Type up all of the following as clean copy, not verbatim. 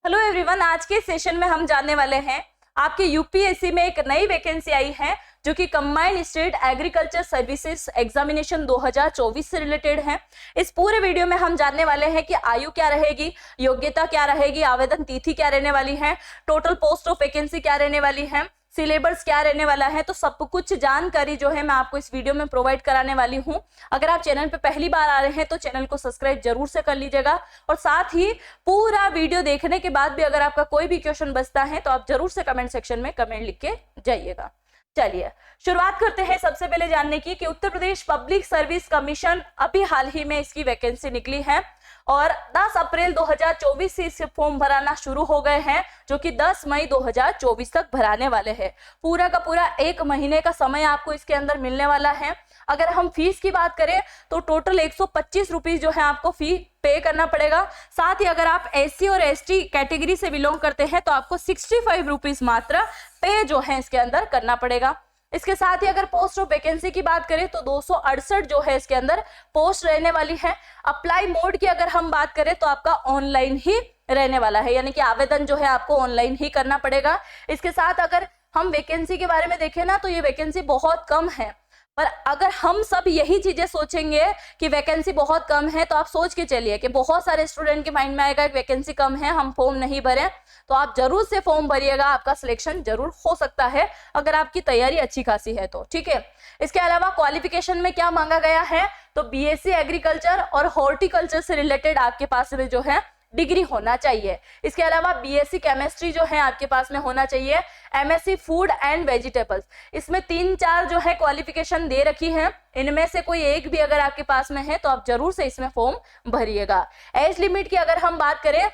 Hello everyone, आज के session में हम जानने वाले हैं आपके यूपीएससी में एक नई वैकेंसी आई है जो कि combined state agriculture services examination 2024 से रिलेटेड है। इस पूरे वीडियो में हम जानने वाले हैं कि आयु क्या रहेगी, योग्यता क्या रहेगी, आवेदन तिथि क्या रहने वाली है, टोटल पोस्ट ऑफ वैकेंसी क्या रहने वाली है, सिलेबस क्या रहने वाला है। तो सब कुछ जानकारी जो है मैं आपको इस वीडियो में प्रोवाइड कराने वाली हूं। अगर आप चैनल पे पहली बार आ रहे हैं तो चैनल को सब्सक्राइब जरूर से कर लीजिएगा और साथ ही पूरा वीडियो देखने के बाद भी अगर आपका कोई भी क्वेश्चन बचता है तो आप जरूर से कमेंट सेक्शन में कमेंट लिख के जाइएगा। चलिए शुरुआत करते हैं सबसे पहले जानने की कि Uttar Pradesh public service commission अभी हाल ही में इसकी वैकेंसी निकली है और 10 अप्रैल 2024 से इससे फॉर्म भराना शुरू हो गए हैं जो कि 10 मई 2024 तक भराने वाले हैं। पूरा का पूरा एक महीने का समय आपको इसके अंदर मिलने वाला है। अगर हम फीस की बात करें तो टोटल 125 रुपीज जो है आपको फी पे करना पड़ेगा। साथ ही अगर आप SC और ST कैटेगरी से बिलोंग करते हैं तो आपको 65 रुपीज मात्र पे जो है इसके अंदर करना पड़ेगा। इसके साथ ही अगर पोस्ट ऑफ वैकेंसी की बात करें तो 268 जो है इसके अंदर पोस्ट रहने वाली है। अप्लाई मोड की अगर हम बात करें तो आपका ऑनलाइन ही रहने वाला है, यानी कि आवेदन जो है आपको ऑनलाइन ही करना पड़ेगा। इसके साथ अगर हम वैकेंसी के बारे में देखें ना तो ये वैकेंसी बहुत कम है, पर अगर हम सब यही चीजें सोचेंगे कि वैकेंसी बहुत कम है तो आप सोच के चलिए कि बहुत सारे स्टूडेंट के माइंड में आएगा कि वैकेंसी कम है, हम फॉर्म नहीं भरें। तो आप जरूर से फॉर्म भरिएगा, आपका सिलेक्शन जरूर हो सकता है अगर आपकी तैयारी अच्छी खासी है तो, ठीक है। इसके अलावा क्वालिफिकेशन में क्या मांगा गया है तो BSc एग्रीकल्चर और हॉर्टिकल्चर से रिलेटेड आपके पास में जो है डिग्री होना चाहिए। इसके अलावा BSc केमिस्ट्री जो है आपके पास में होना चाहिए, MSc फूड एंड वेजिटेबल्स। इसमें 3-4 जो है क्वालिफिकेशन दे रखी है, इनमें से कोई एक भी अगर आपके पास में है तो आप जरूर से इसमें फॉर्म भरिएगा। एज लिमिट की अगर हम बात करें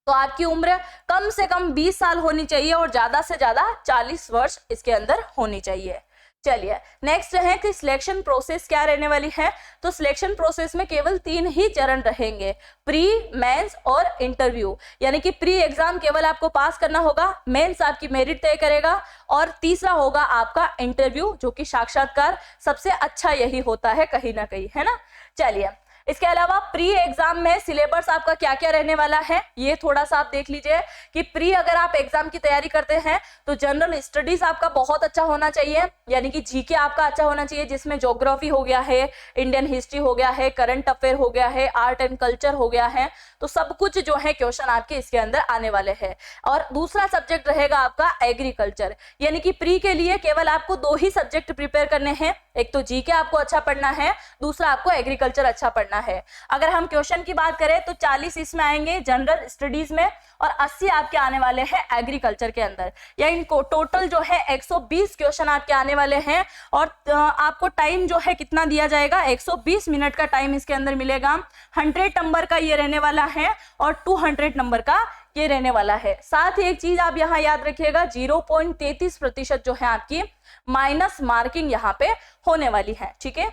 तो आपकी उम्र कम से कम 20 साल होनी चाहिए और ज्यादा से ज्यादा 40 वर्ष इसके अंदर होनी चाहिए। चलिए नेक्स्ट है कि सिलेक्शन प्रोसेस क्या रहने वाली है। तो सिलेक्शन प्रोसेस में केवल 3 ही चरण रहेंगे, प्री, मेंस और इंटरव्यू। यानी कि प्री एग्जाम केवल आपको पास करना होगा, मेंस आपकी मेरिट तय करेगा और तीसरा होगा आपका इंटरव्यू जो कि साक्षात्कार। सबसे अच्छा यही होता है कहीं ना कहीं, है ना। चलिए इसके अलावा प्री एग्जाम में सिलेबस आपका क्या क्या रहने वाला है ये थोड़ा सा आप देख लीजिए कि प्री अगर आप एग्जाम की तैयारी करते हैं तो जनरल स्टडीज आपका बहुत अच्छा होना चाहिए, यानी कि GK आपका अच्छा होना चाहिए जिसमें ज्योग्राफी हो गया है, इंडियन हिस्ट्री हो गया है, करंट अफेयर हो गया है, आर्ट एंड कल्चर हो गया है। तो सब कुछ जो है क्वेश्चन आपके इसके अंदर आने वाले हैं। और दूसरा सब्जेक्ट रहेगा आपका एग्रीकल्चर, यानी कि प्री के लिए केवल आपको 2 ही सब्जेक्ट प्रिपेयर करने हैं, एक तो GK आपको अच्छा पढ़ना है, दूसरा आपको एग्रीकल्चर अच्छा पढ़ना है। अगर हम क्वेश्चन की बात करें तो 40 इसमें आएंगे जनरल स्टडीज में और 80 आपके आने वाले हैं एग्रीकल्चर के अंदर। यानी टोटल जो है 120 क्वेश्चन आपके आने वाले हैं और आपको टाइम जो है कितना दिया जाएगा, 120 मिनट का टाइम इसके अंदर मिलेगा। 100 नंबर का ये रहने वाला है और 200 नंबर का ये रहने वाला है। साथ ही एक चीज आप यहाँ याद रखिएगा, 0.33% जो है आपकी माइनस मार्किंग यहाँ पे होने वाली है, ठीक है।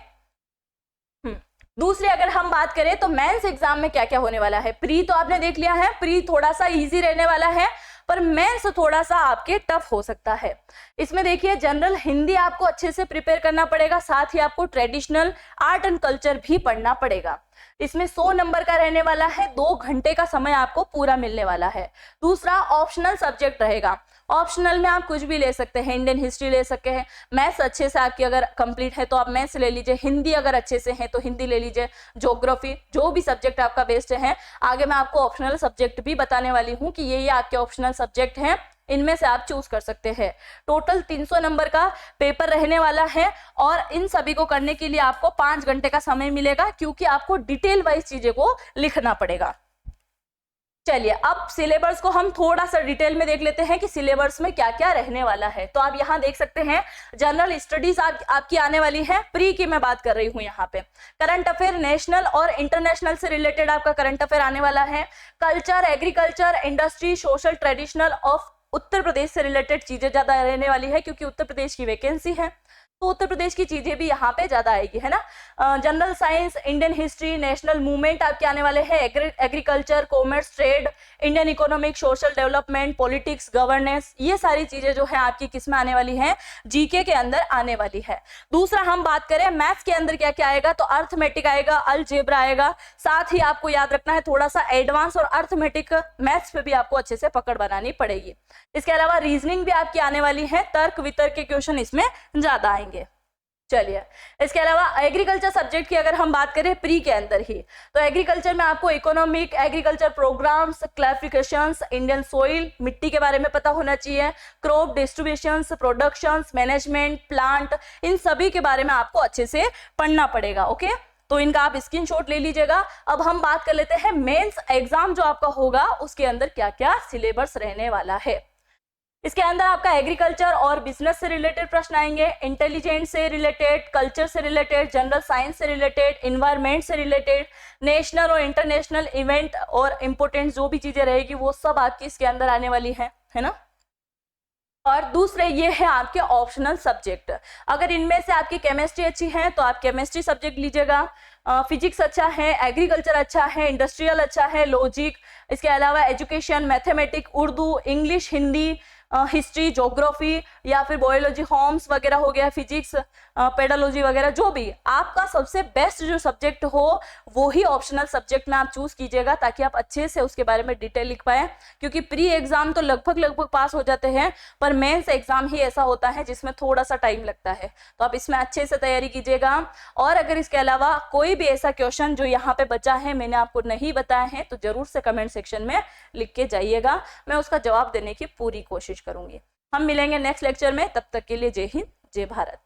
दूसरी अगर हम बात करें तो मेंस एग्जाम में क्या क्या होने वाला है। प्री तो आपने देख लिया है, प्री थोड़ा सा इजी रहने वाला है पर मेंस थोड़ा सा आपके टफ हो सकता है। इसमें देखिए जनरल हिंदी आपको अच्छे से प्रिपेयर करना पड़ेगा, साथ ही आपको ट्रेडिशनल आर्ट एंड कल्चर भी पढ़ना पड़ेगा। इसमें 100 नंबर का रहने वाला है, 2 घंटे का समय आपको पूरा मिलने वाला है। दूसरा ऑप्शनल सब्जेक्ट रहेगा, ऑप्शनल में आप कुछ भी ले सकते हैं, इंडियन हिस्ट्री ले सकते हैं, मैथ्स अच्छे से आपकी अगर कंप्लीट है तो आप मैथ्स ले लीजिए, हिंदी अगर अच्छे से है तो हिंदी ले लीजिए, ज्योग्राफी, जो भी सब्जेक्ट आपका बेस्ट है। आगे मैं आपको ऑप्शनल सब्जेक्ट भी बताने वाली हूँ कि ये आपके ऑप्शनल सब्जेक्ट हैं, इनमें से आप चूज कर सकते हैं। टोटल 300 नंबर का पेपर रहने वाला है और इन सभी को करने के लिए आपको 5 घंटे का समय मिलेगा क्योंकि आपको डिटेल वाइज चीजें को लिखना पड़ेगा। चलिए अब सिलेबस को हम थोड़ा सा डिटेल में देख लेते हैं कि सिलेबस में क्या क्या रहने वाला है। तो आप यहाँ देख सकते हैं जनरल स्टडीज आपकी आने वाली है, प्री की मैं बात कर रही हूँ। यहाँ पे करंट अफेयर नेशनल और इंटरनेशनल से रिलेटेड आपका करंट अफेयर आने वाला है। Culture, agriculture, industry, social, traditional of Uttar Pradesh से रिलेटेड चीजें ज्यादा रहने वाली है क्योंकि उत्तर प्रदेश की वैकेंसी है। तो उत्तर प्रदेश की चीजें भी यहाँ पे ज्यादा आएगी, है ना। General science, Indian history, national movement आपके आने वाले हैं, agriculture, commerce, trade, Indian economic, social development, politics, governance, ये सारी चीजें जो है आपकी किसमें आने वाली हैं, जीके के अंदर आने वाली है। दूसरा हम बात करें मैथ्स के अंदर क्या क्या आएगा, तो अर्थमेटिक आएगा, अलजेब्रा आएगा, साथ ही आपको याद रखना है थोड़ा सा एडवांस और अर्थमेटिक मैथ्स पे भी आपको अच्छे से पकड़ बनानी पड़ेगी। इसके अलावा रीजनिंग भी आपकी आने वाली है, तर्क वितर्क के क्वेश्चन इसमें ज्यादा आएंगे। चलिए, इसके अलावा एग्रीकल्चर सब्जेक्ट की अगर हम बात करें प्री के अंदर ही, तो एग्रीकल्चर में आपको economic, agriculture programs, classifications, Indian soil, मिट्टी के बारे में पता होना चाहिए, crop distributions, productions, management, plant, इन सभी के बारे में आपको अच्छे से पढ़ना पड़ेगा। ओके, तो इनका आप स्क्रीनशॉट ले लीजिएगा। अब हम बात कर लेते हैं मेंस एग्जाम जो आपका होगा उसके अंदर क्या क्या सिलेबस रहने वाला है। इसके अंदर आपका एग्रीकल्चर और बिजनेस से रिलेटेड प्रश्न आएंगे, इंटेलिजेंस से रिलेटेड, कल्चर से रिलेटेड, जनरल साइंस से रिलेटेड, इन्वायरमेंट से रिलेटेड, नेशनल और इंटरनेशनल इवेंट और इंपोर्टेंट जो भी चीजें रहेगी वो सब आपकी इसके अंदर आने वाली है ना। और दूसरे ये है आपके ऑप्शनल सब्जेक्ट। अगर इनमें से आपकी केमिस्ट्री अच्छी है तो आप केमिस्ट्री सब्जेक्ट लीजिएगा, फिजिक्स अच्छा है, एग्रीकल्चर अच्छा है, इंडस्ट्रियल अच्छा है, लॉजिक, इसके अलावा education, mathematics, Urdu, English, Hindi, history, geography या फिर बायोलॉजी, होम्स वगैरह हो गया, फिजिक्स, पेडोलॉजी वगैरह, जो भी आपका सबसे बेस्ट जो सब्जेक्ट हो वो ही ऑप्शनल सब्जेक्ट में आप चूज कीजिएगा ताकि आप अच्छे से उसके बारे में डिटेल लिख पाए। क्योंकि प्री एग्जाम तो लगभग पास हो जाते हैं, पर मेंस एग्जाम ही ऐसा होता है जिसमें थोड़ा सा टाइम लगता है, तो आप इसमें अच्छे से तैयारी कीजिएगा। और अगर इसके अलावा कोई भी ऐसा क्वेश्चन जो यहाँ पे बचा है मैंने आपको नहीं बताया है तो जरूर से कमेंट सेक्शन में लिख के जाइएगा, मैं उसका जवाब देने की पूरी कोशिश करूंगी। हम मिलेंगे नेक्स्ट लेक्चर में, तब तक के लिए जय हिंद, जय भारत।